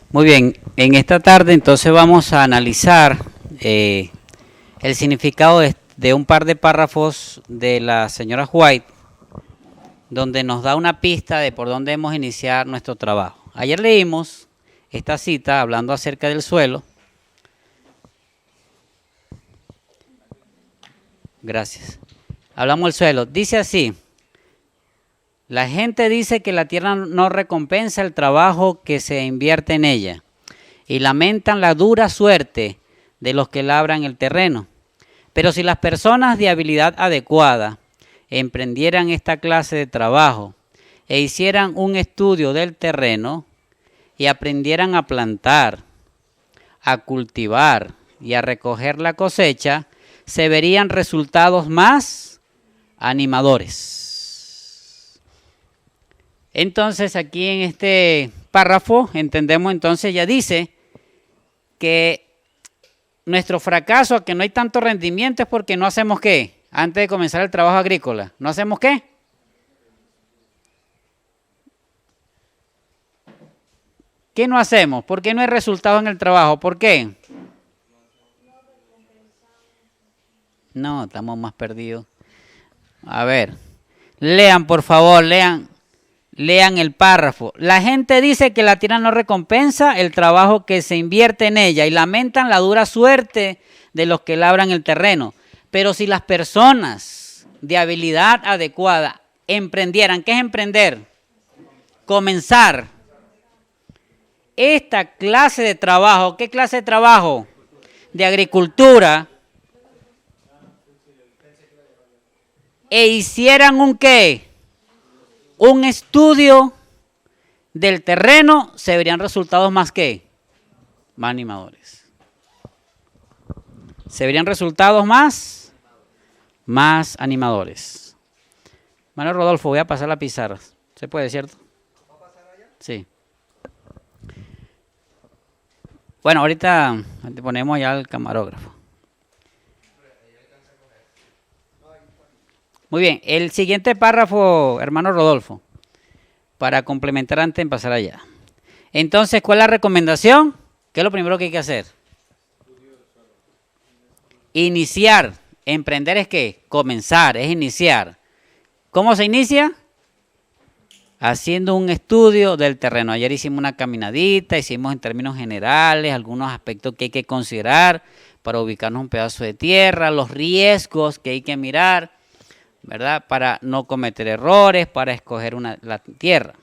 Muy bien, en esta tarde entonces vamos a analizar el significado de un par de párrafos de la señora White, donde nos da una pista de por dónde debemos iniciar nuestro trabajo. Ayer leímos esta cita hablando acerca del suelo. Gracias. Hablamos del suelo. Dice así: la gente dice que la tierra no recompensa el trabajo que se invierte en ella y lamentan la dura suerte de los que labran el terreno. Pero si las personas de habilidad adecuada emprendieran esta clase de trabajo e hicieran un estudio del terreno y aprendieran a plantar, a cultivar y a recoger la cosecha, se verían resultados más animadores. Entonces aquí en este párrafo entendemos, entonces ya dice que nuestro fracaso a que no hay tanto rendimiento es porque no hacemos ¿qué? Antes de comenzar el trabajo agrícola, ¿no hacemos qué? ¿Qué no hacemos? ¿Por qué no hay resultado en el trabajo? ¿Por qué? No, estamos más perdidos. A ver, lean por favor, lean el párrafo. La gente dice que la tierra no recompensa el trabajo que se invierte en ella y lamentan la dura suerte de los que labran el terreno. Pero si las personas de habilidad adecuada emprendieran, ¿qué es emprender? Comenzar esta clase de trabajo. ¿Qué clase de trabajo? De agricultura. E hicieran un ¿qué? Un estudio del terreno, se verían resultados más ¿qué? Más animadores. Se verían resultados más animadores. Manuel Rodolfo, voy a pasar la pizarra. ¿Se puede, cierto? ¿Va a pasar allá? Sí. Bueno, ahorita te ponemos ya al camarógrafo. Muy bien, el siguiente párrafo, hermano Rodolfo, para complementar antes de pasar allá. Entonces, ¿cuál es la recomendación? ¿Qué es lo primero que hay que hacer? Iniciar. Emprender es ¿qué? Comenzar, es iniciar. ¿Cómo se inicia? Haciendo un estudio del terreno. Ayer hicimos una caminadita, hicimos en términos generales algunos aspectos que hay que considerar para ubicarnos un pedazo de tierra, los riesgos que hay que mirar, ¿verdad? Para no cometer errores, para escoger la tierra.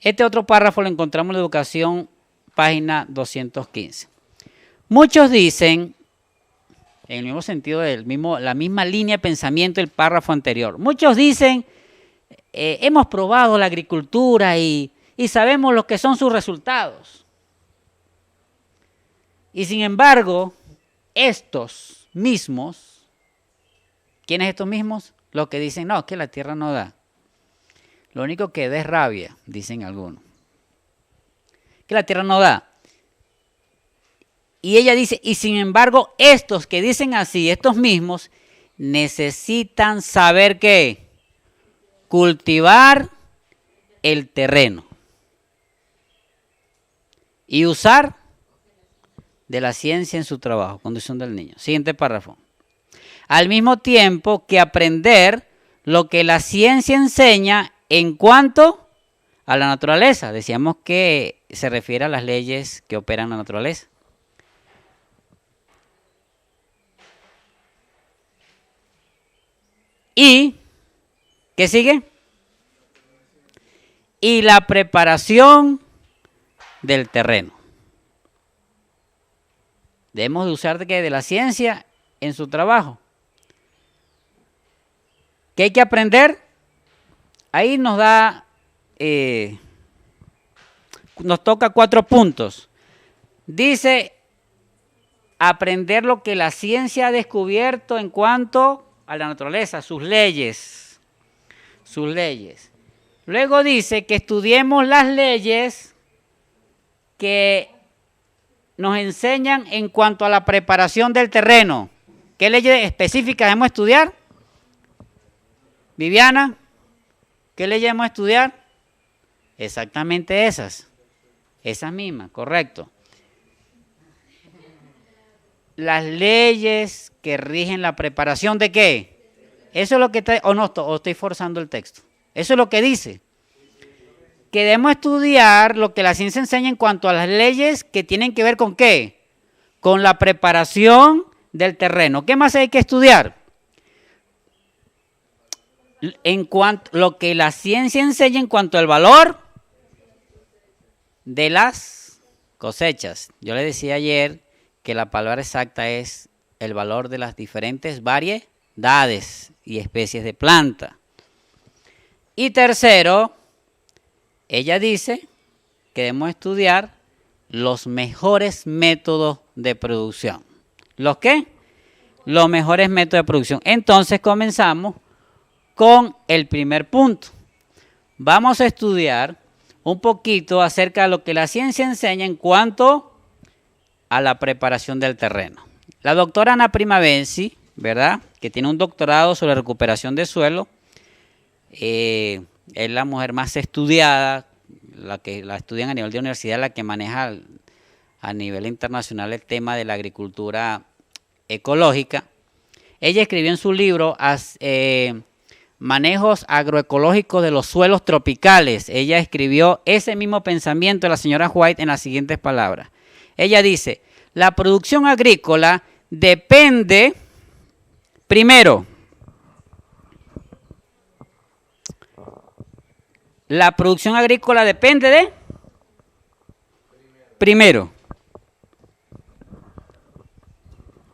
Este otro párrafo lo encontramos en la educación, página 215. Muchos dicen, en el mismo sentido, la misma línea de pensamiento del párrafo anterior, muchos dicen, hemos probado la agricultura y sabemos lo que son sus resultados. Y sin embargo, estos mismos, ¿quiénes estos mismos? Los que dicen, no, es que la tierra no da. Lo único que da es rabia, dicen algunos. Que la tierra no da. Y ella dice, y sin embargo, estos que dicen así, estos mismos, necesitan saber qué. Cultivar el terreno. Y usar de la ciencia en su trabajo, conducción del niño. Siguiente párrafo. Al mismo tiempo que aprender lo que la ciencia enseña en cuanto a la naturaleza. Decíamos que se refiere a las leyes que operan la naturaleza. Y, ¿qué sigue? Y la preparación del terreno. Debemos de usar de la ciencia en su trabajo. ¿Qué hay que aprender? Ahí nos da, nos toca 4 puntos. Dice, aprender lo que la ciencia ha descubierto en cuanto a la naturaleza, sus leyes. Luego dice que estudiemos las leyes que nos enseñan en cuanto a la preparación del terreno. ¿Qué leyes específicas debemos estudiar? Viviana, ¿qué leyes debemos estudiar? Exactamente esas. Esas mismas, correcto. Las leyes que rigen la preparación ¿de qué? Eso es lo que está, o no, o estoy forzando el texto. Eso es lo que dice. Que debemos estudiar lo que la ciencia enseña en cuanto a las leyes que tienen que ver con ¿qué? Con la preparación del terreno. ¿Qué más hay que estudiar? En cuanto lo que la ciencia enseña en cuanto al valor de las cosechas. Yo le decía ayer que la palabra exacta es el valor de las diferentes variedades y especies de planta. Y tercero, ella dice que debemos estudiar los mejores métodos de producción. ¿Los qué? Los mejores métodos de producción. Entonces comenzamos con el primer punto. Vamos a estudiar un poquito acerca de lo que la ciencia enseña en cuanto a la preparación del terreno. La doctora Ana Primavensi, ¿verdad?, que tiene un doctorado sobre recuperación de suelo, es la mujer más estudiada, la que la estudian a nivel de universidad, la que maneja a nivel internacional el tema de la agricultura ecológica. Ella escribió en su libro Manejos agroecológicos de los suelos tropicales. Ella escribió ese mismo pensamiento de la señora White en las siguientes palabras. Ella dice, la producción agrícola depende, primero, la producción agrícola depende de, primero,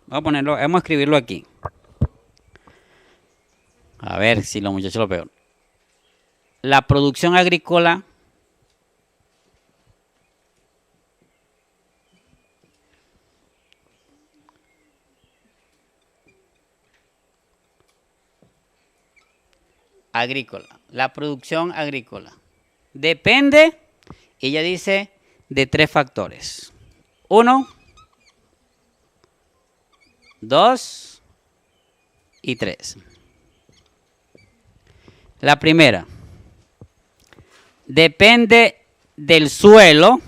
vamos a ponerlo, vamos a escribirlo aquí. A ver si los muchachos lo peor. La producción agrícola la producción agrícola depende, ella dice, de 3 factores. 1, 2 y 3. La primera, depende del suelo,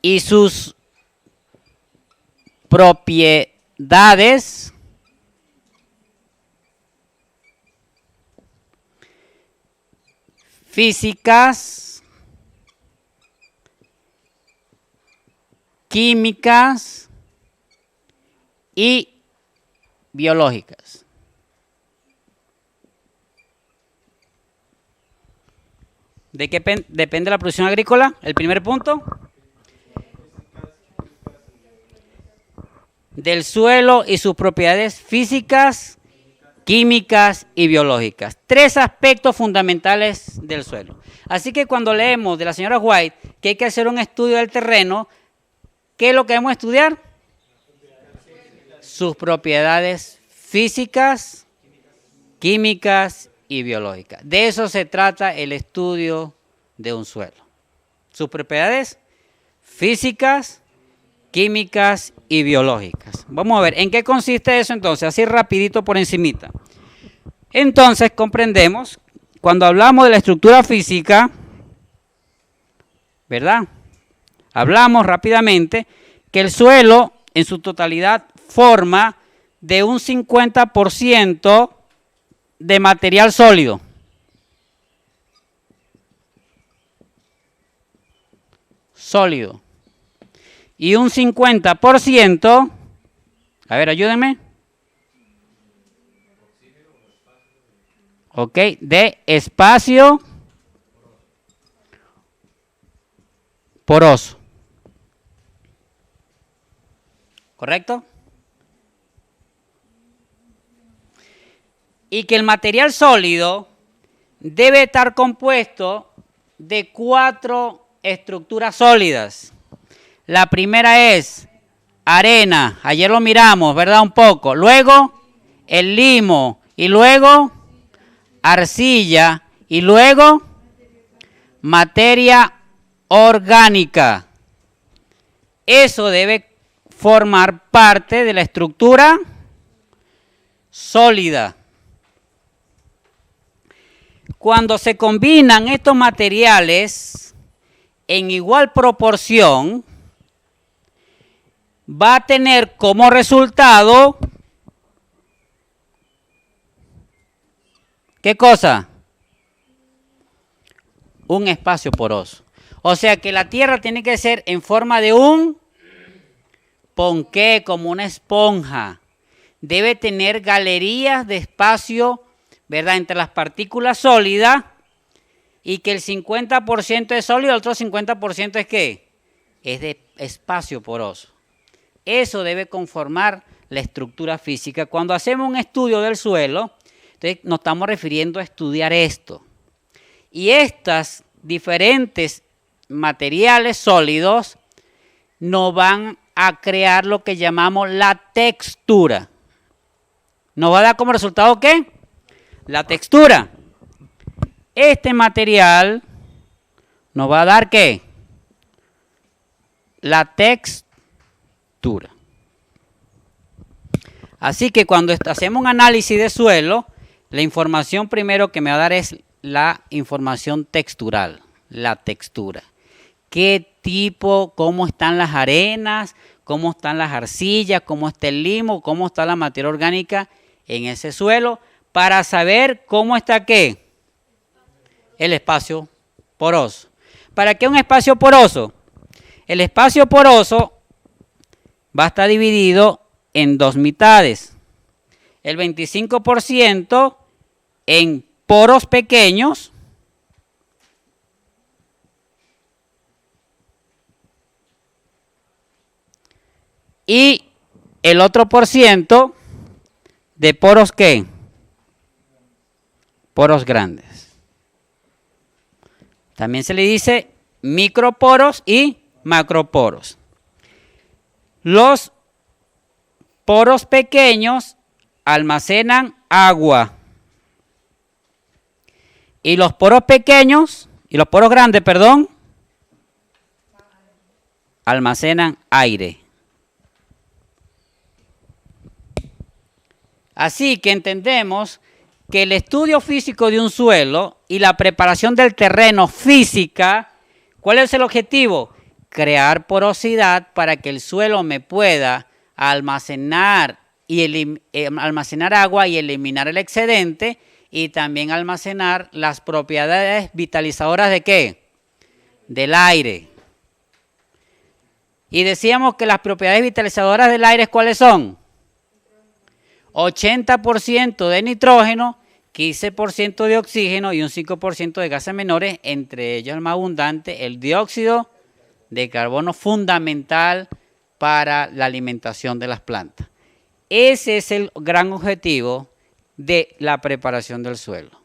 y sus propiedades físicas, químicas y biológicas. ¿De qué depende la producción agrícola? El primer punto. Del suelo y sus propiedades físicas, químicas y biológicas. 3 aspectos fundamentales del suelo. Así que cuando leemos de la señora White que hay que hacer un estudio del terreno, ¿qué es lo que debemos estudiar? Sus propiedades físicas, químicas y biológicas. De eso se trata el estudio de un suelo. Sus propiedades físicas, químicas y biológicas. Vamos a ver, ¿en qué consiste eso entonces? Así rapidito por encimita. Entonces comprendemos, cuando hablamos de la estructura física, ¿verdad? Hablamos rápidamente que el suelo en su totalidad forma de un 50% de material sólido. Sólido. Y un 50%, a ver, ayúdenme. Ok, de espacio poroso. ¿Correcto? Y que el material sólido debe estar compuesto de 4 estructuras sólidas. La primera es arena, ayer lo miramos, ¿verdad? Un poco. Luego el limo y luego arcilla y luego materia orgánica. Eso debe formar parte de la estructura sólida. Cuando se combinan estos materiales en igual proporción, va a tener como resultado, ¿qué cosa? Un espacio poroso. O sea que la Tierra tiene que ser en forma de un ponqué, como una esponja. Debe tener galerías de espacio, ¿verdad?, entre las partículas sólidas, y que el 50% es sólido, el otro 50% es ¿qué? Es de espacio poroso. Eso debe conformar la estructura física. Cuando hacemos un estudio del suelo, entonces nos estamos refiriendo a estudiar esto. Y estas diferentes materiales sólidos nos van a crear lo que llamamos la textura. ¿Nos va a dar como resultado qué? La textura. Este material nos va a dar ¿qué? La textura. Así que cuando hacemos un análisis de suelo, la información primero que me va a dar es la información textural, la textura. ¿Qué tipo, cómo están las arenas, cómo están las arcillas, cómo está el limo, cómo está la materia orgánica en ese suelo, para saber cómo está qué? El espacio poroso. ¿Para qué un espacio poroso? El espacio poroso va a estar dividido en dos mitades. El 25% en poros pequeños y el otro por ciento de poros ¿qué? Poros grandes. También se le dice microporos y macroporos. Los poros pequeños almacenan agua. Y los poros pequeños, y los poros grandes, perdón, almacenan aire. Así que entendemos que el estudio físico de un suelo y la preparación del terreno física, ¿cuál es el objetivo? Crear porosidad para que el suelo me pueda almacenar agua y eliminar el excedente, y también almacenar las propiedades vitalizadoras ¿de qué? Del aire. Y decíamos que las propiedades vitalizadoras del aire, ¿cuáles son? 80% de nitrógeno, 15% de oxígeno y un 5% de gases menores, entre ellos el más abundante, el dióxido de carbono, fundamental para la alimentación de las plantas. Ese es el gran objetivo de la preparación del suelo.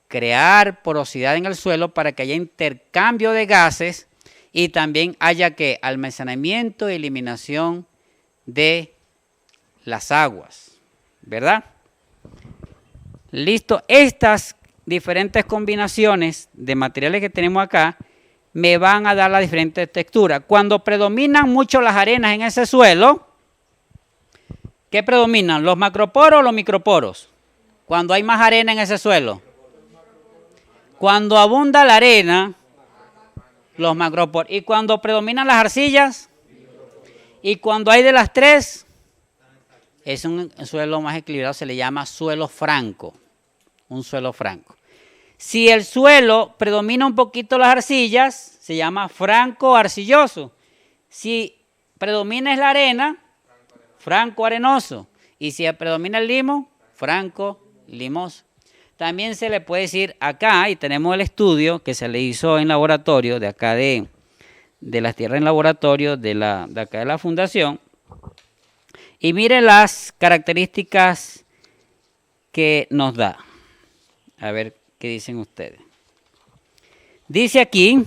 Crear porosidad en el suelo para que haya intercambio de gases y también haya que almacenamiento y eliminación de las aguas, ¿verdad? Listo. Estas diferentes combinaciones de materiales que tenemos acá me van a dar las diferentes texturas. Cuando predominan mucho las arenas en ese suelo, ¿qué predominan? ¿Los macroporos o los microporos? Cuando hay más arena en ese suelo. Cuando abunda la arena, los macroporos. Y cuando predominan las arcillas, y cuando hay de las tres, es un suelo más equilibrado, se le llama suelo franco. Un suelo franco. Si el suelo predomina un poquito las arcillas, se llama franco arcilloso. Si predomina es la arena, franco arenoso. Y si predomina el limo, franco limoso. También se le puede decir acá, y tenemos el estudio que se le hizo en laboratorio, de acá de las tierras en laboratorio, de acá de la fundación. Y mire las características que nos da. A ver qué dicen ustedes. Dice aquí,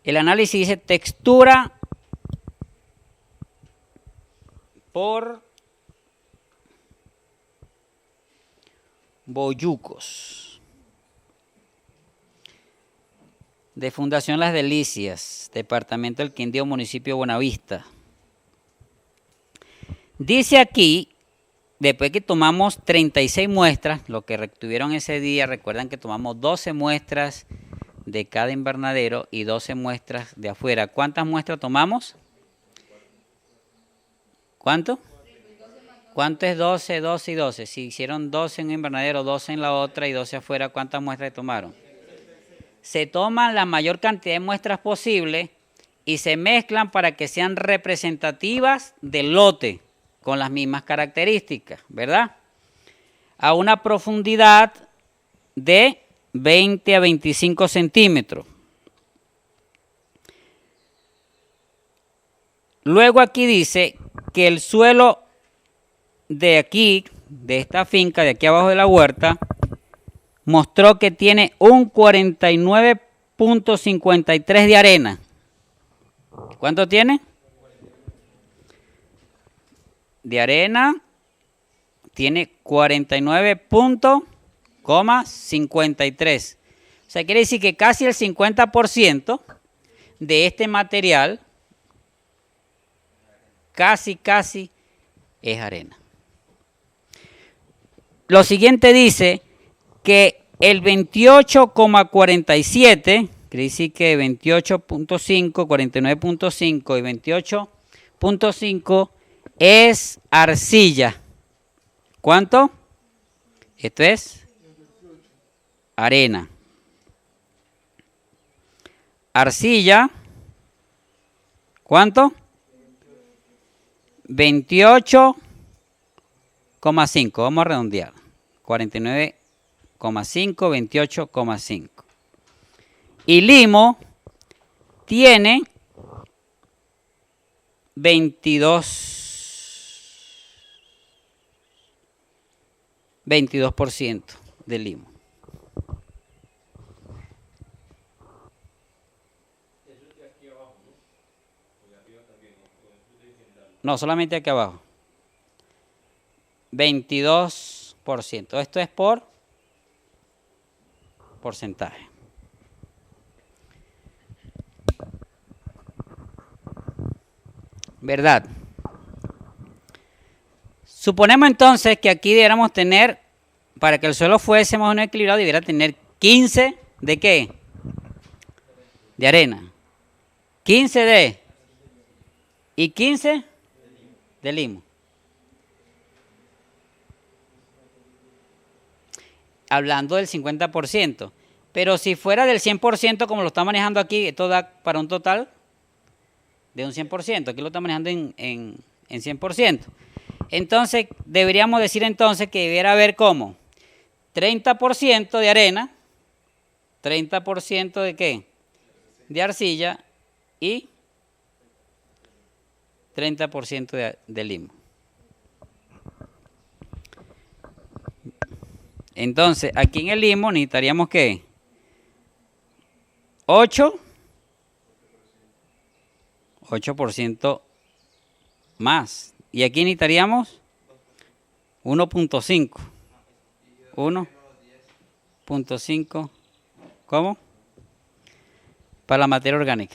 el análisis dice textura por Boyucos, de Fundación Las Delicias, Departamento del Quindío, Municipio de Buenavista. Dice aquí, después que tomamos 36 muestras, lo que retuvieron ese día, recuerdan que tomamos 12 muestras de cada invernadero y 12 muestras de afuera. ¿Cuántas muestras tomamos? ¿Cuánto? ¿Cuánto es 12, 12 y 12? Si hicieron 12 en un invernadero, 12 en la otra y 12 afuera, ¿cuántas muestras tomaron? Se toman la mayor cantidad de muestras posible y se mezclan para que sean representativas del lote, con las mismas características, ¿verdad? A una profundidad de 20 a 25 centímetros. Luego aquí dice que el suelo de aquí, de esta finca, de aquí abajo de la huerta, mostró que tiene un 49.53 de arena. ¿Cuánto tiene? De arena tiene 49.53. O sea, quiere decir que casi el 50% de este material, casi es arena. Lo siguiente dice que el 28,47, quiere decir que 28.5, 49.5 y 28.5 es arcilla. ¿Cuánto? Esto es arena. Arcilla, ¿cuánto? 28,5, vamos a redondear. 49,5, 28,5. Y limo tiene 22% de limo. No, solamente aquí abajo. 22%. Esto es por porcentaje. ¿Verdad? Suponemos entonces que aquí debiéramos tener, para que el suelo fuese más o menos equilibrado, debiera tener 15 de ¿qué? De arena. 15 de y 15 de limo. Hablando del 50%. Pero si fuera del 100%, como lo está manejando aquí, esto da para un total de un 100%. Aquí lo está manejando en 100%. Entonces, deberíamos decir entonces que debiera haber como 30% de arena, 30% de ¿qué? De arcilla y 30% de limo. Entonces, aquí en el limo necesitaríamos ¿qué? 8% más. Y aquí necesitaríamos 1.5. 1.5. ¿Cómo? Para la materia orgánica.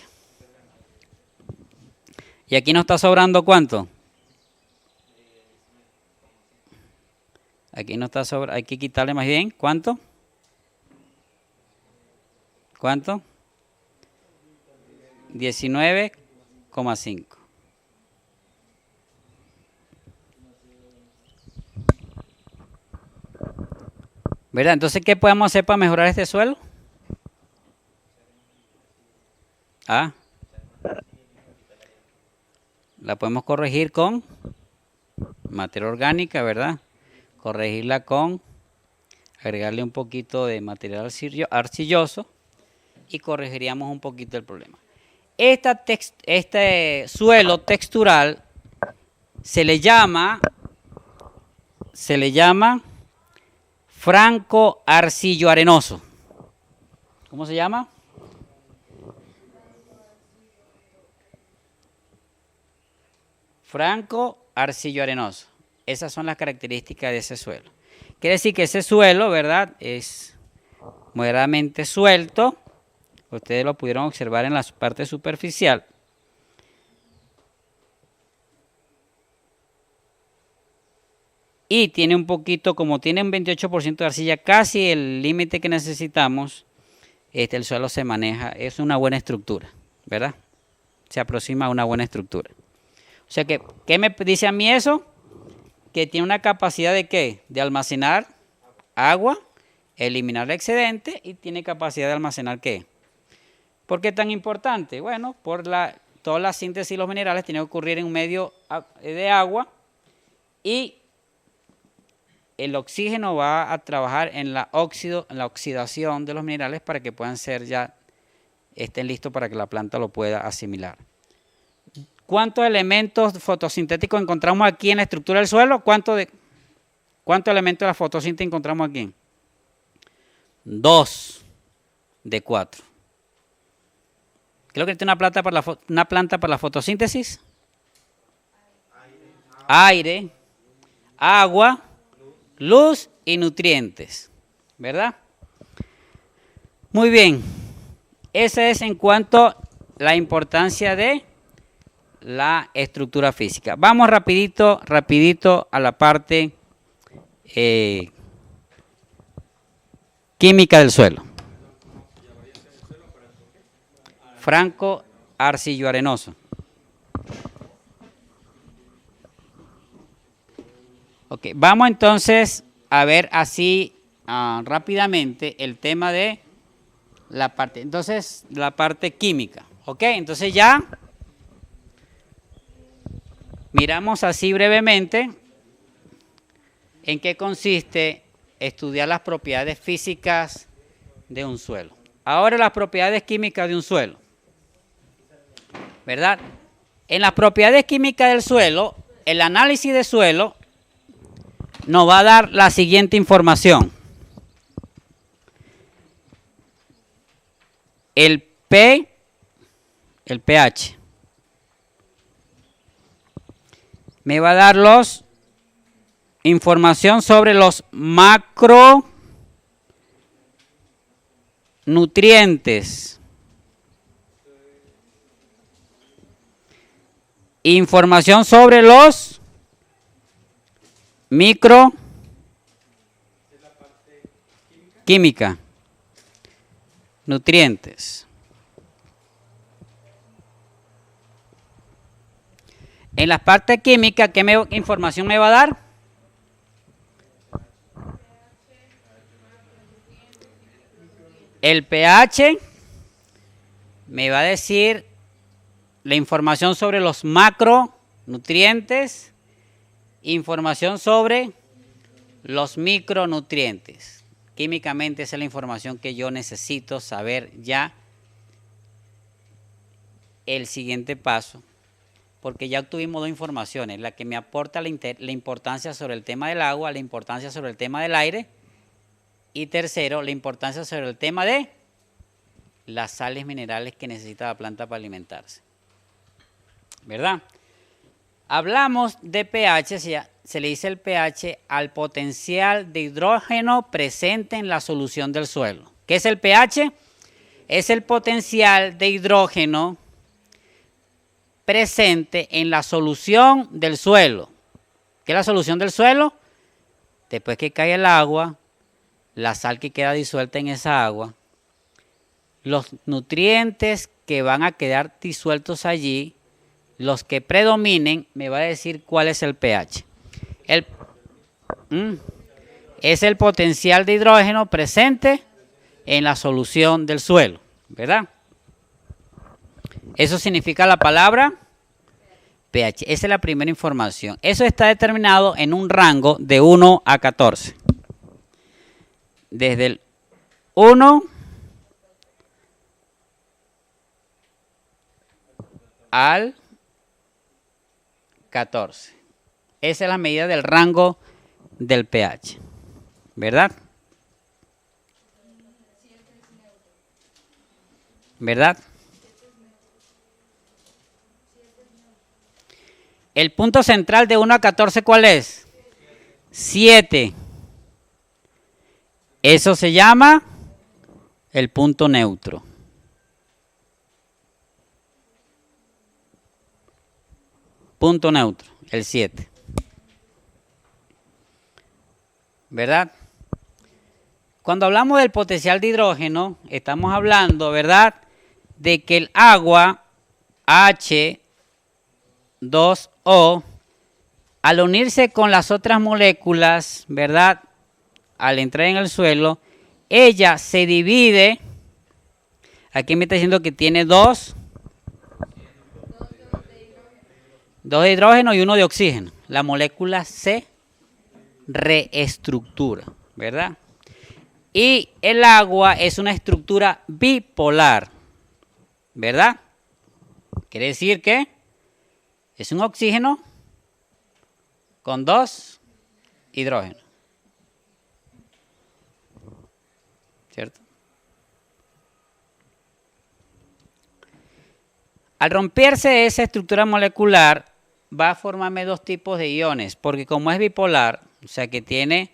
Y aquí nos está sobrando ¿cuánto? Aquí no está sobrando, hay que quitarle más bien, ¿cuánto? ¿Cuánto? 19,5. ¿Verdad? Entonces, ¿qué podemos hacer para mejorar este suelo? Ah, la podemos corregir con materia orgánica, ¿verdad? Corregirla con agregarle un poquito de material arcilloso y corregiríamos un poquito el problema. Este suelo textural se le llama franco arcillo arenoso. ¿Cómo se llama? Franco arcillo arenoso. Esas son las características de ese suelo. Quiere decir que ese suelo, ¿verdad?, es moderadamente suelto. Ustedes lo pudieron observar en la parte superficial. y tiene un poquito, como tiene un 28% de arcilla, casi el límite que necesitamos, el suelo se maneja, es una buena estructura, ¿verdad? Se aproxima a una buena estructura. O sea que, ¿qué me dice a mí eso? Que tiene una capacidad de ¿qué? De almacenar agua, eliminar el excedente y tiene capacidad de almacenar ¿qué? ¿Por qué es tan importante? Bueno, toda la síntesis de los minerales tiene que ocurrir en un medio de agua y el oxígeno va a trabajar en la oxidación de los minerales para que puedan estén listos para que la planta lo pueda asimilar. ¿Cuántos elementos fotosintéticos encontramos aquí en la estructura del suelo? ¿Cuántos elementos de la fotosíntesis encontramos aquí? 2 de 4. ¿Qué es lo que tiene una planta para la fotosíntesis? Aire, agua, luz y nutrientes, ¿verdad? Muy bien, esa es en cuanto a la importancia de la estructura física. Vamos rapidito a la parte química del suelo. Franco arcillo-arenoso. Ok, vamos entonces a ver así rápidamente el tema de la parte, entonces la parte química. Ok, entonces ya miramos así brevemente en qué consiste estudiar las propiedades físicas de un suelo. Ahora las propiedades químicas de un suelo, ¿verdad? En las propiedades químicas del suelo, el análisis de suelo nos va a dar la siguiente información. El pH, me va a dar información sobre los macronutrientes. Información sobre los química, nutrientes. En la parte química, ¿qué información me va a dar? El pH me va a decir la información sobre los macronutrientes, información sobre los micronutrientes. Químicamente esa es la información que yo necesito saber ya el siguiente paso, porque ya obtuvimos dos informaciones, la que me aporta la importancia sobre el tema del agua, la importancia sobre el tema del aire, y tercero, la importancia sobre el tema de las sales minerales que necesita la planta para alimentarse. ¿Verdad? Hablamos de pH, se le dice el pH al potencial de hidrógeno presente en la solución del suelo. ¿Qué es el pH? Es el potencial de hidrógeno presente en la solución del suelo. ¿Qué es la solución del suelo? Después que cae el agua, la sal que queda disuelta en esa agua, los nutrientes que van a quedar disueltos allí, los que predominen, me va a decir cuál es el pH. Es el potencial de hidrógeno presente en la solución del suelo, ¿verdad? Eso significa la palabra pH. Esa es la primera información. Eso está determinado en un rango de 1 a 14. Desde el 1 al 14. Esa es la medida del rango del pH, ¿verdad? ¿Verdad? El punto central de 1 a 14, ¿cuál es? 7. Eso se llama el punto neutro. Punto neutro, el 7. ¿verdad? Cuando hablamos del potencial de hidrógeno, estamos hablando, ¿verdad?, de que el agua H2O, al unirse con las otras moléculas, ¿verdad?, al entrar en el suelo, ella se divide. Aquí me está diciendo que tiene dos de hidrógeno y uno de oxígeno. La molécula se reestructura, ¿verdad? Y el agua es una estructura bipolar, ¿verdad? Quiere decir que es un oxígeno con dos hidrógenos, ¿cierto? Al romperse esa estructura molecular, va a formarme dos tipos de iones, porque como es bipolar, o sea que tiene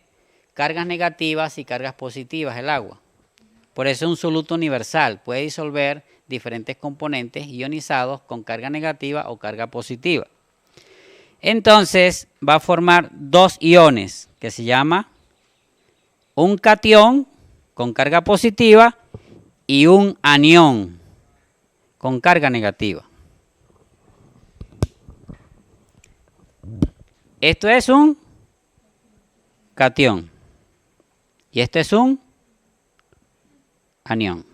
cargas negativas y cargas positivas el agua. Por eso es un soluto universal, puede disolver diferentes componentes ionizados con carga negativa o carga positiva. Entonces va a formar dos iones que se llama un catión con carga positiva y un anión con carga negativa. Esto es un catión y esto es un anión.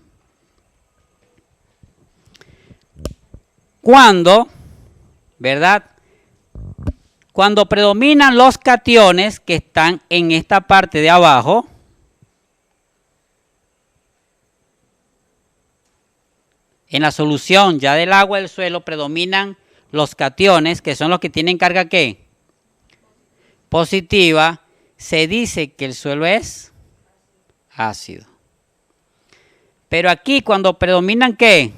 Cuando, ¿verdad?, cuando predominan los cationes que están en esta parte de abajo, en la solución ya del agua del suelo predominan los cationes, que son los que tienen carga ¿qué? Positiva. Se dice que el suelo es ácido. Pero aquí cuando predominan ¿qué?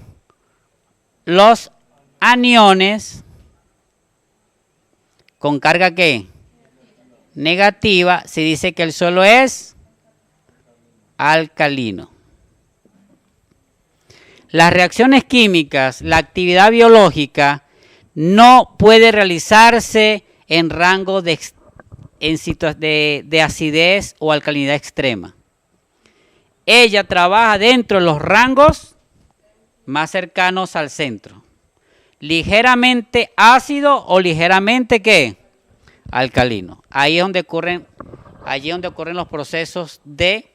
Los aniones con carga ¿qué? Negativa, se dice que el suelo es alcalino. Las reacciones químicas, la actividad biológica no puede realizarse en rango de acidez o alcalinidad extrema. Ella trabaja dentro de los rangos más cercanos al centro. Ligeramente ácido o ligeramente ¿qué? Alcalino. Allí es donde ocurren los procesos de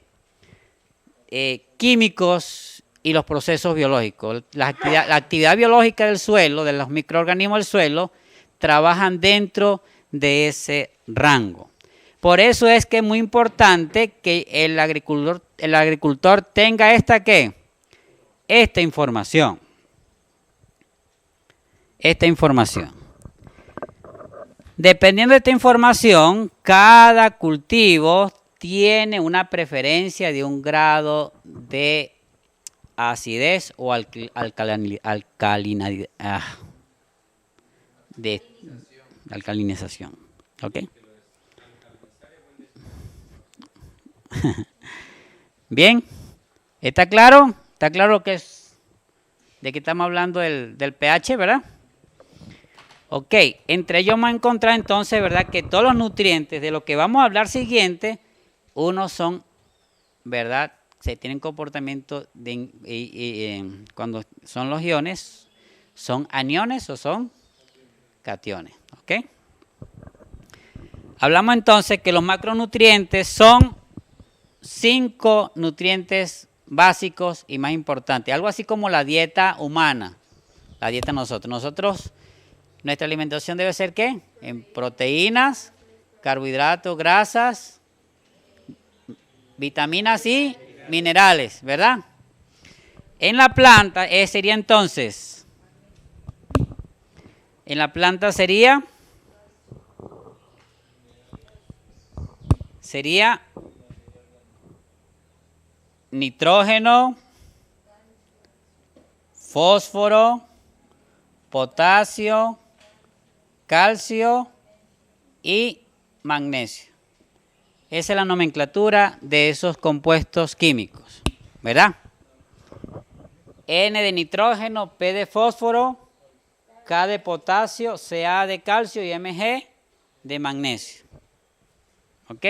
químicos y los procesos biológicos. La actividad biológica del suelo, de los microorganismos del suelo, trabajan dentro de ese rango. Por eso es que es muy importante que el agricultor tenga esta información. Dependiendo de esta información, cada cultivo tiene una preferencia de un grado de acidez o alcalinización. ¿Ok? Bien, ¿está claro? ¿Está claro que es de que estamos hablando del pH, verdad? Ok, entre ellos vamos a encontrar entonces, ¿verdad?, que todos los nutrientes de lo que vamos a hablar siguiente, unos son, ¿verdad?, se tienen comportamiento cuando son los iones, son aniones o son cationes, ¿ok? Hablamos entonces que los macronutrientes son 5 nutrientes básicos y más importantes, algo así como la dieta humana, la dieta nosotros. Nuestra alimentación debe ser ¿qué? En proteínas, carbohidratos, grasas, vitaminas y minerales, ¿verdad? En la planta sería entonces, sería nitrógeno, fósforo, potasio, calcio y magnesio. Esa es la nomenclatura de esos compuestos químicos, ¿verdad? N de nitrógeno, P de fósforo, K de potasio, Ca de calcio y Mg de magnesio. ¿Ok?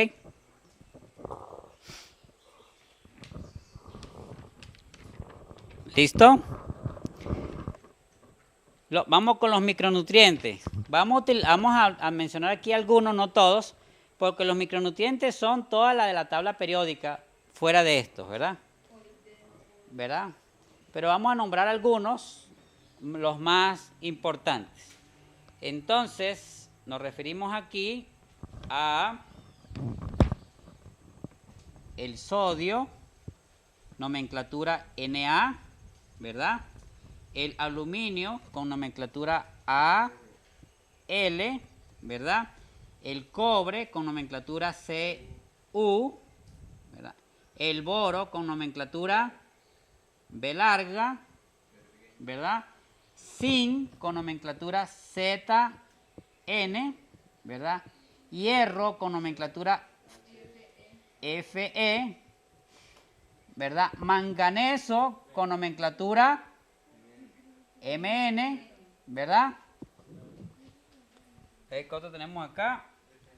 ¿Listo? Vamos con los micronutrientes. Vamos a mencionar aquí algunos, no todos, porque los micronutrientes son todas las de la tabla periódica, fuera de estos, ¿verdad? ¿Verdad? Pero vamos a nombrar algunos, los más importantes. Entonces, nos referimos aquí a el sodio, nomenclatura Na, ¿verdad? El aluminio con nomenclatura Al, ¿verdad? El cobre con nomenclatura Cu, ¿verdad? El boro con nomenclatura B larga, ¿verdad? Zinc con nomenclatura Zn, ¿verdad? Hierro con nomenclatura Fe, ¿verdad? Manganeso con nomenclatura Mn, ¿verdad? ¿Qué otro tenemos acá?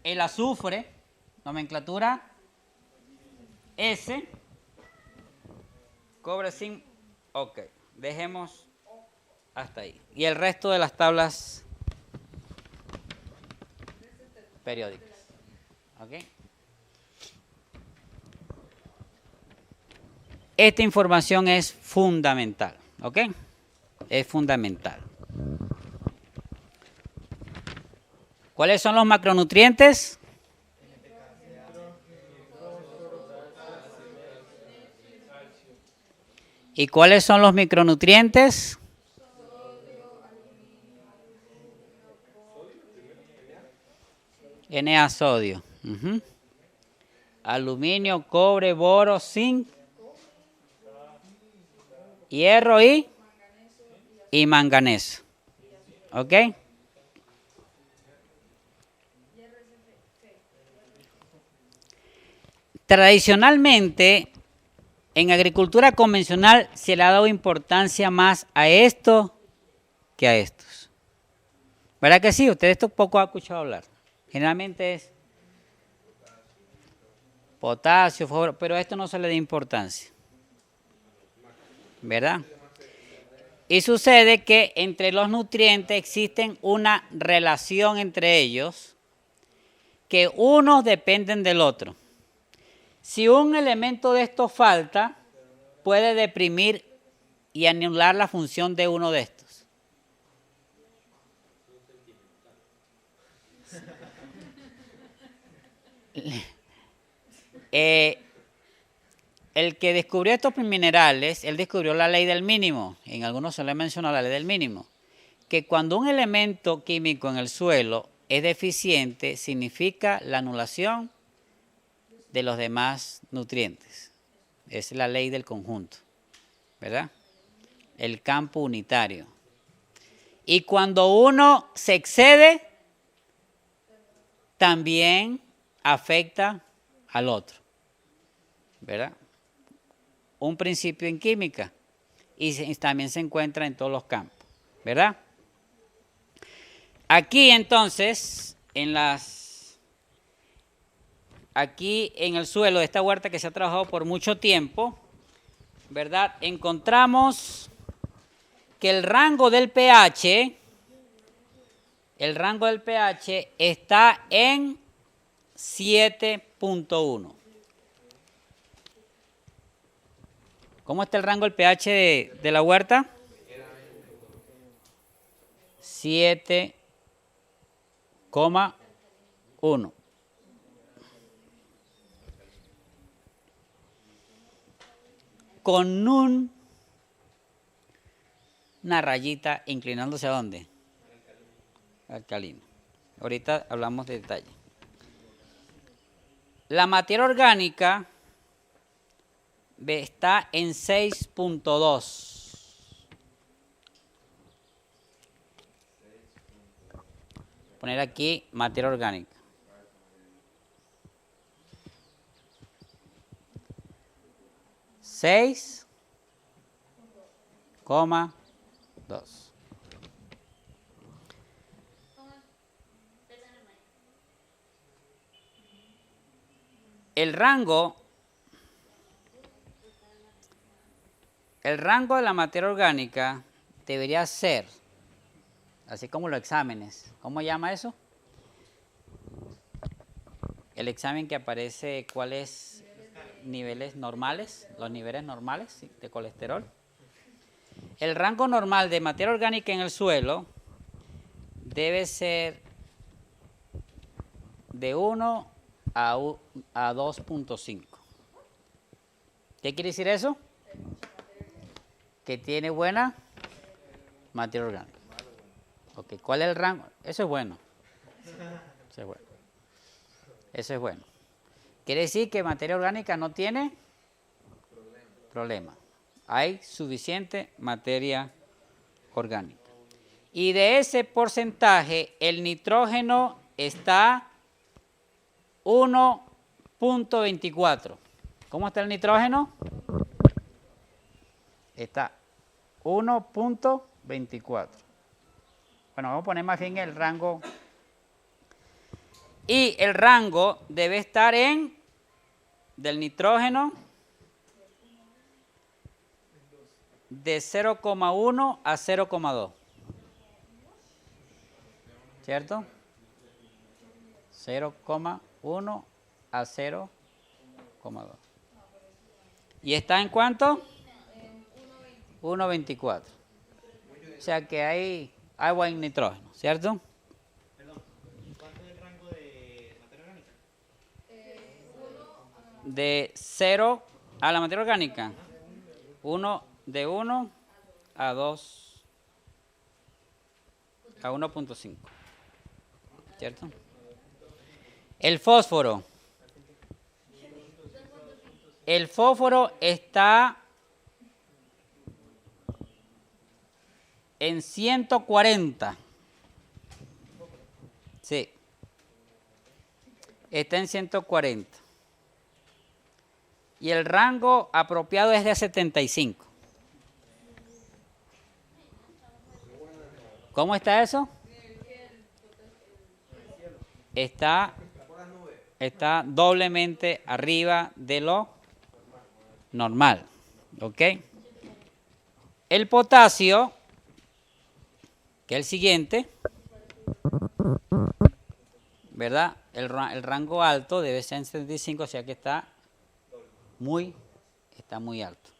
El azufre, nomenclatura S. Cobre, zinc. Ok, dejemos hasta ahí. Y el resto de las tablas periódicas. ¿Ok? Esta información es fundamental. ¿Ok? Es fundamental. ¿Cuáles son los macronutrientes? ¿Y cuáles son los micronutrientes? Na, sodio. Aluminio, cobre, boro, zinc, hierro y manganeso. ¿Ok? Tradicionalmente, en agricultura convencional se le ha dado importancia más a esto que a estos. ¿Verdad que sí? Usted esto poco ha escuchado hablar. Generalmente es potasio, fósforo, pero a esto no se le da importancia. ¿Verdad? Y sucede que entre los nutrientes existen una relación entre ellos que unos dependen del otro. Si un elemento de estos falta, puede deprimir y anular la función de uno de estos. El que descubrió estos minerales, él descubrió la ley del mínimo. En algunos se le mencionó la ley del mínimo. Que cuando un elemento químico en el suelo es deficiente, significa la anulación de los demás nutrientes. Es la ley del conjunto, ¿verdad? El campo unitario. Y cuando uno se excede, también afecta al otro, ¿verdad? Un principio en química y también se encuentra en todos los campos, ¿verdad? Aquí entonces, aquí en el suelo de esta huerta que se ha trabajado por mucho tiempo, ¿verdad? Encontramos que el rango del pH está en 7.1. ¿Cómo está el rango del pH de la huerta? 7,1. Con una rayita inclinándose ¿a dónde? Alcalino. Ahorita hablamos de detalle. La materia orgánica está en 6.2. Poner aquí materia orgánica. Seis coma 2. El rango el rango de la materia orgánica debería ser, así como los exámenes, ¿cómo llama eso? El examen que aparece, ¿cuáles niveles normales? Los niveles normales, ¿sí?, de colesterol. El rango normal de materia orgánica en el suelo debe ser de 1 a 2.5. ¿Qué quiere decir eso? Que tiene buena materia orgánica. Ok, ¿cuál es el rango? Eso es bueno. Eso es bueno. Eso es bueno. Quiere decir que materia orgánica no tiene problema. Hay suficiente materia orgánica. Y de ese porcentaje, el nitrógeno está 1.24. ¿Cómo está el nitrógeno? Está 1.24. Bueno, vamos a poner más bien el rango. Y el rango debe estar del nitrógeno de 0,1 a 0,2. ¿Cierto? 0,1 a 0,2. ¿Y está en cuánto? 1.24. O sea que hay agua en nitrógeno, ¿cierto? Perdón, ¿cuánto es el rango de materia orgánica? De 0 a la materia orgánica. De 1 a 2 a 1.5. ¿Cierto? El fósforo. El fósforo está en 140. Sí. Está en 140. Y el rango apropiado es de 75. ¿Cómo está eso? Está doblemente arriba de lo normal. ¿Ok? El potasio, que es el siguiente, ¿verdad? El rango alto debe ser en 75, o sea que está muy alto.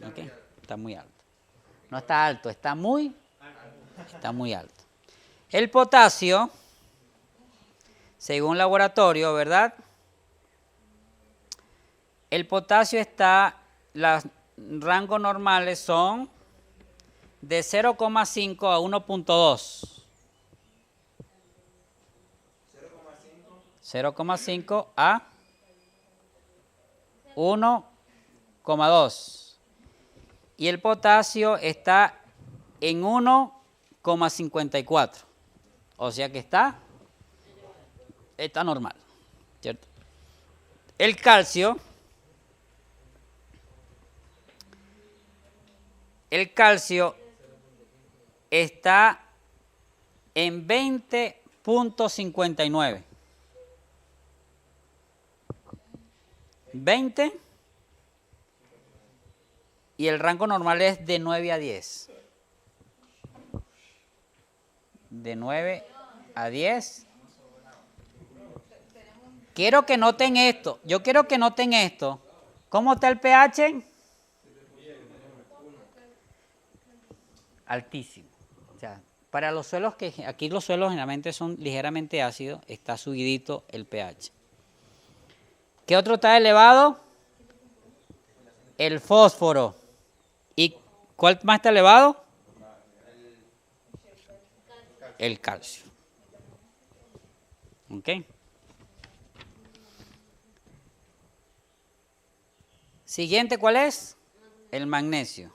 ¿Ok? Está muy alto. No está alto, está muy alto. El potasio, según laboratorio, ¿verdad? El potasio los rangos normales son de 0,5 a 1.2. 0,5 a 1,2. Y el potasio está en 1,54. O sea que está normal, ¿cierto? El calcio está en 20.59. 20. Y el rango normal es de 9 a 10. De 9 a 10. Quiero que noten esto. Yo quiero que noten esto. ¿Cómo está el pH? Altísimo. O sea, para los suelos aquí los suelos generalmente son ligeramente ácidos, está subidito el pH. ¿Qué otro está elevado? El fósforo. ¿Y cuál más está elevado? El calcio. ¿Ok? Siguiente, ¿cuál es? El magnesio.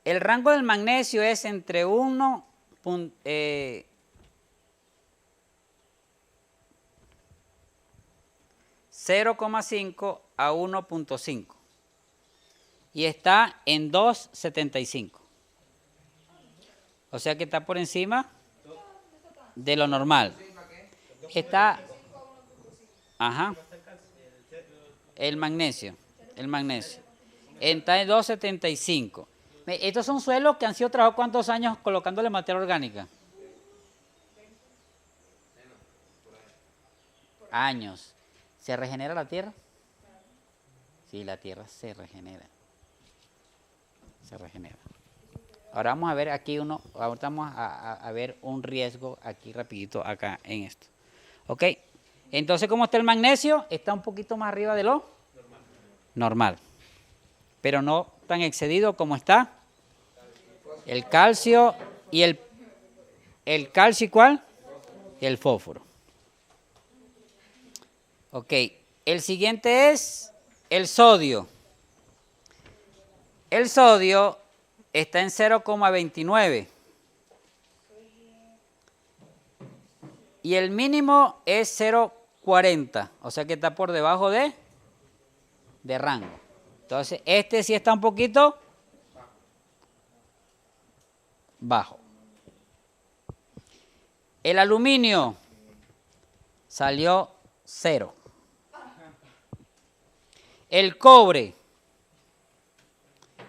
El rango del magnesio es entre 0,5 a 1.5 y está en 2.75. O sea que está por encima de lo normal. Está, ajá, el magnesio. Está en 2.75. Estos son suelos que han sido trabajados ¿cuántos años colocándole materia orgánica? Años. ¿Se regenera la tierra? Sí, la tierra se regenera. Se regenera. Ahora vamos a ver aquí ahorita vamos a ver un riesgo aquí rapidito acá en esto. ¿Ok? Entonces, ¿cómo está el magnesio? Está un poquito más arriba de lo normal. Pero no tan excedido como está el calcio y el calcio, ¿y cuál? El fósforo. Ok, el siguiente es el sodio. El sodio está en 0,29. Y el mínimo es 0,40. O sea que está por debajo de rango. Entonces, este sí está un poquito bajo. El aluminio salió 0. El cobre.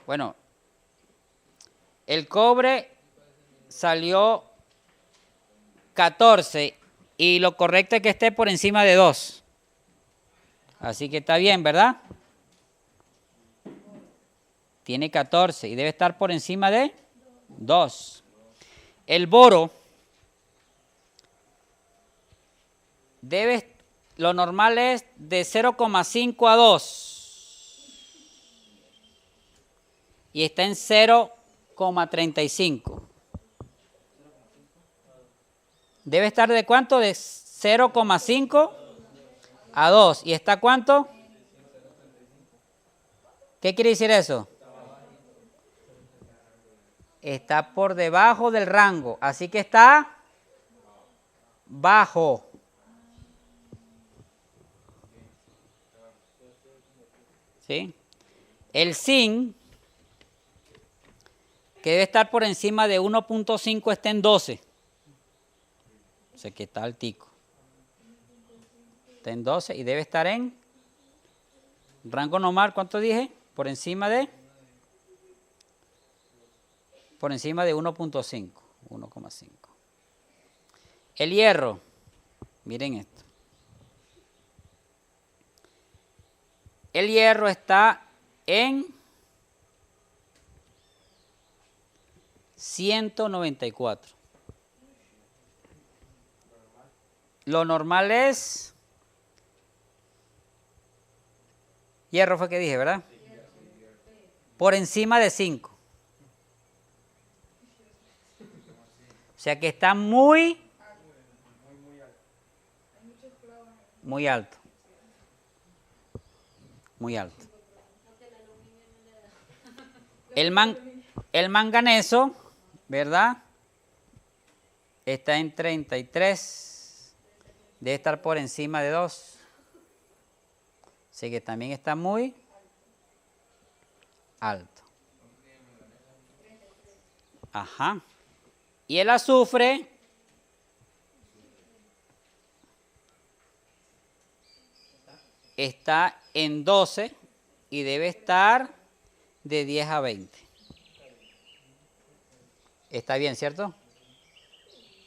Bueno, el cobre salió 14 y lo correcto es que esté por encima de 2. Así que está bien, ¿verdad? Tiene 14 y debe estar por encima de 2. El boro lo normal es de 0,5 a 2. Y está en 0,35. Debe estar de cuánto? De 0,5 a 2. ¿Y está cuánto? ¿Qué quiere decir eso? Está por debajo del rango. Así que está bajo. ¿Sí? El zinc, que debe estar por encima de 1.5, está en 12. O sea que está altico. Está en 12 y debe estar en rango normal. ¿Cuánto dije? Por encima de 1.5. 1,5. El hierro. Miren esto. El hierro está en 194. Lo normal es... Hierro fue que dije, ¿verdad? Por encima de 5. O sea que está muy alto. Muy alto. El manganeso, ¿verdad? Está en 33. Debe estar por encima de 2. Así que también está muy alto. Ajá. Y el azufre está en 12 y debe estar de 10 a 20. ¿Está bien, cierto?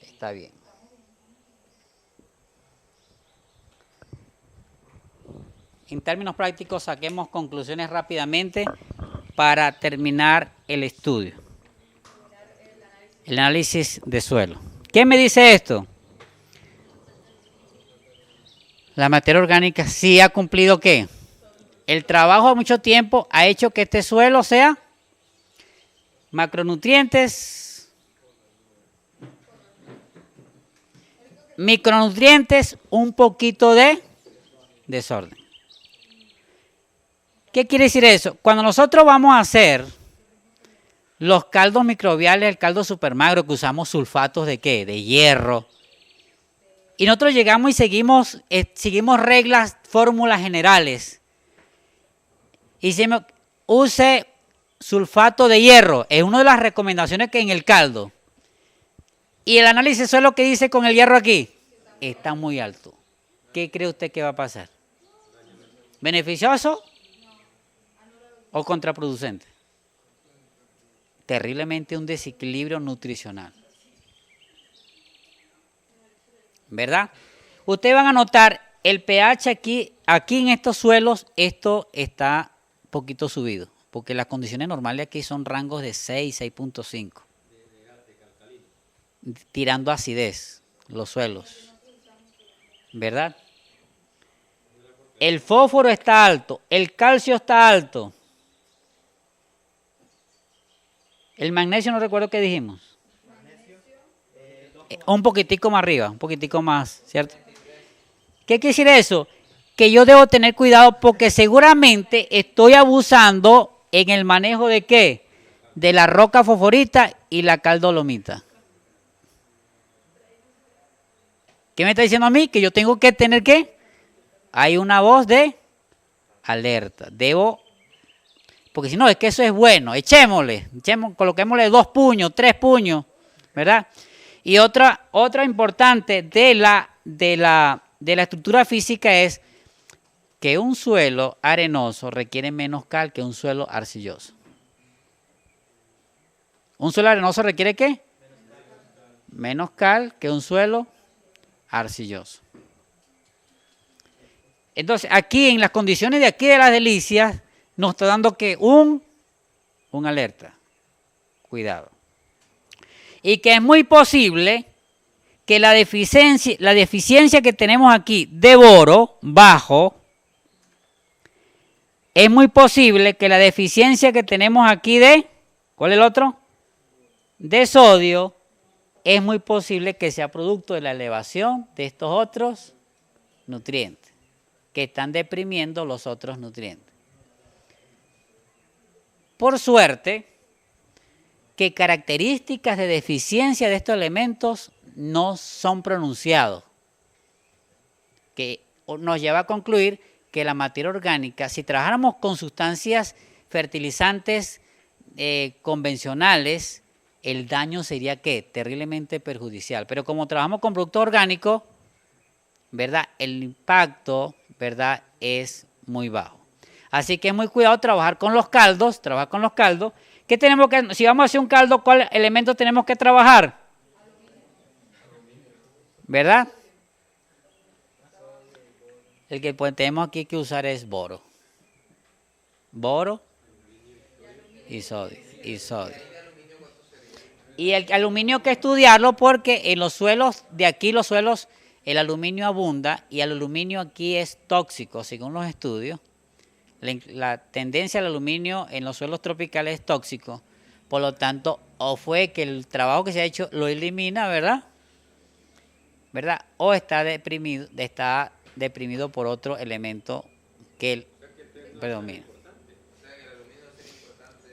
Está bien. En términos prácticos, saquemos conclusiones rápidamente para terminar el estudio. El análisis de suelo. ¿Qué me dice esto? La materia orgánica sí ha cumplido ¿qué? El trabajo de mucho tiempo ha hecho que este suelo sea macronutrientes, micronutrientes, un poquito de desorden. ¿Qué quiere decir eso? Cuando nosotros vamos a hacer los caldos microbiales, el caldo supermagro, que usamos sulfatos de ¿qué? De hierro. Y nosotros llegamos y seguimos reglas, fórmulas generales. Y decimos, use sulfato de hierro. Es una de las recomendaciones que en el caldo. Y el análisis es lo que dice con el hierro aquí. Está muy alto. ¿Qué cree usted que va a pasar? ¿Beneficioso o contraproducente? Terriblemente un desequilibrio nutricional. ¿Verdad? Ustedes van a notar el pH aquí en estos suelos, esto está un poquito subido, porque las condiciones normales aquí son rangos de 6, 6.5. Tirando acidez, los suelos. ¿Verdad? El fósforo está alto, el calcio está alto. El magnesio no recuerdo qué dijimos. Un poquitico más arriba, un poquitico más, ¿cierto? ¿Qué quiere decir eso? Que yo debo tener cuidado porque seguramente estoy abusando en el manejo de ¿qué? De la roca fosforita y la cal dolomita. ¿Qué me está diciendo a mí? Que yo tengo que tener ¿qué? Hay una voz de alerta. Debo, porque si no, es que eso es bueno. Coloquémosle 2 puños, 3 puños, ¿verdad? Y otra importante de la estructura física es que un suelo arenoso requiere menos cal que un suelo arcilloso. ¿Un suelo arenoso requiere qué? Menos cal que un suelo arcilloso. Entonces, aquí en las condiciones de aquí de las Delicias, nos está dando que un alerta. Cuidado. Y que es muy posible que la deficiencia que tenemos aquí de boro bajo, es muy posible que la deficiencia que tenemos aquí de, ¿cuál es el otro? De sodio, es muy posible que sea producto de la elevación de estos otros nutrientes, que están deprimiendo los otros nutrientes. Por suerte, que características de deficiencia de estos elementos no son pronunciados, que nos lleva a concluir que la materia orgánica, si trabajáramos con sustancias fertilizantes convencionales, el daño sería ¿qué? Terriblemente perjudicial. Pero como trabajamos con productos orgánicos, ¿verdad? El impacto, ¿verdad? Es muy bajo. Así que es muy cuidado trabajar con los caldos, ¿Qué tenemos que, si vamos a hacer un caldo, cuál elemento tenemos que trabajar? ¿Verdad? El que tenemos aquí que usar es boro. Boro y sodio. Y el aluminio hay que estudiarlo porque en los suelos, de aquí los suelos, el aluminio abunda y el aluminio aquí es tóxico, según los estudios. La tendencia al aluminio en los suelos tropicales es tóxico. Por lo tanto, o fue que el trabajo que se ha hecho lo elimina, ¿verdad? O está deprimido por otro elemento que él predomina.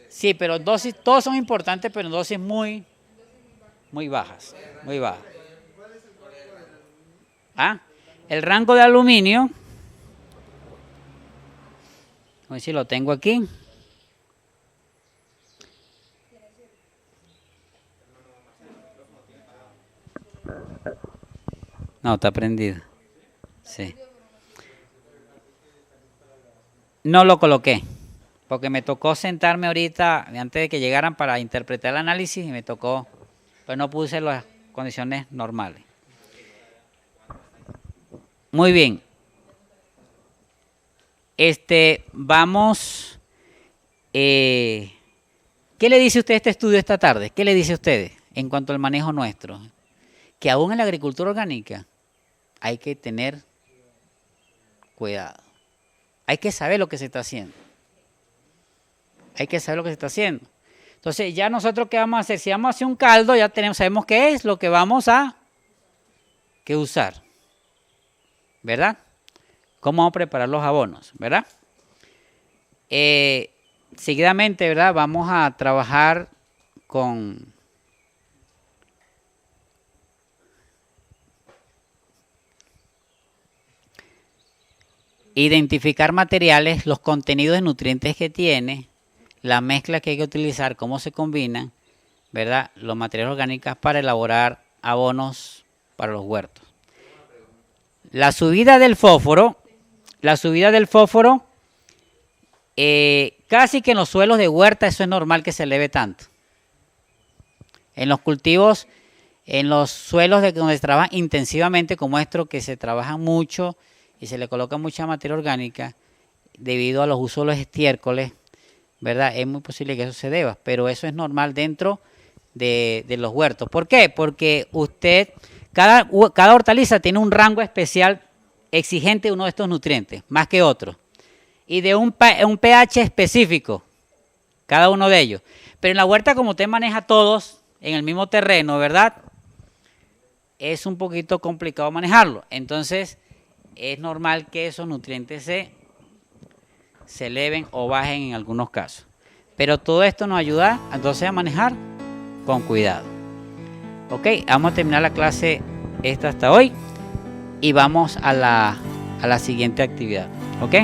Sí, pero dosis, todos son importantes, pero en dosis muy bajas, El rango de aluminio, a ver si lo tengo aquí. No, está prendido. Sí. No lo coloqué, porque me tocó sentarme ahorita, antes de que llegaran para interpretar el análisis, y me tocó, pues no puse las condiciones normales. Muy bien. Vamos. ¿Qué le dice usted a este estudio esta tarde? ¿Qué le dice a ustedes en cuanto al manejo nuestro? Que aún en la agricultura orgánica hay que tener cuidado. Hay que saber lo que se está haciendo. Entonces, ya nosotros, ¿qué vamos a hacer? Si vamos a hacer un caldo, ya sabemos qué es lo que vamos a usar. ¿Verdad? ¿Cómo vamos a preparar los abonos? ¿Verdad? Seguidamente, ¿verdad? Vamos a trabajar con identificar materiales, los contenidos de nutrientes que tiene, la mezcla que hay que utilizar, cómo se combinan, ¿verdad? Los materiales orgánicos para elaborar abonos para los huertos. La subida del fósforo, Casi que en los suelos de huerta eso es normal que se eleve tanto. En los cultivos, en los suelos de donde se trabaja intensivamente, como estos, que se trabaja mucho y se le coloca mucha materia orgánica, debido a los usos de los estiércoles, ¿verdad? Es muy posible que eso se deba, pero eso es normal dentro de los huertos. ¿Por qué? Porque cada hortaliza tiene un rango especial exigente de uno de estos nutrientes, más que otros, y de un pH específico, cada uno de ellos. Pero en la huerta, como usted maneja todos en el mismo terreno, ¿verdad? Es un poquito complicado manejarlo. Entonces, es normal que esos nutrientes se eleven o bajen en algunos casos. Pero todo esto nos ayuda entonces a manejar con cuidado. Ok, vamos a terminar la clase esta hasta hoy y vamos a la siguiente actividad. Ok.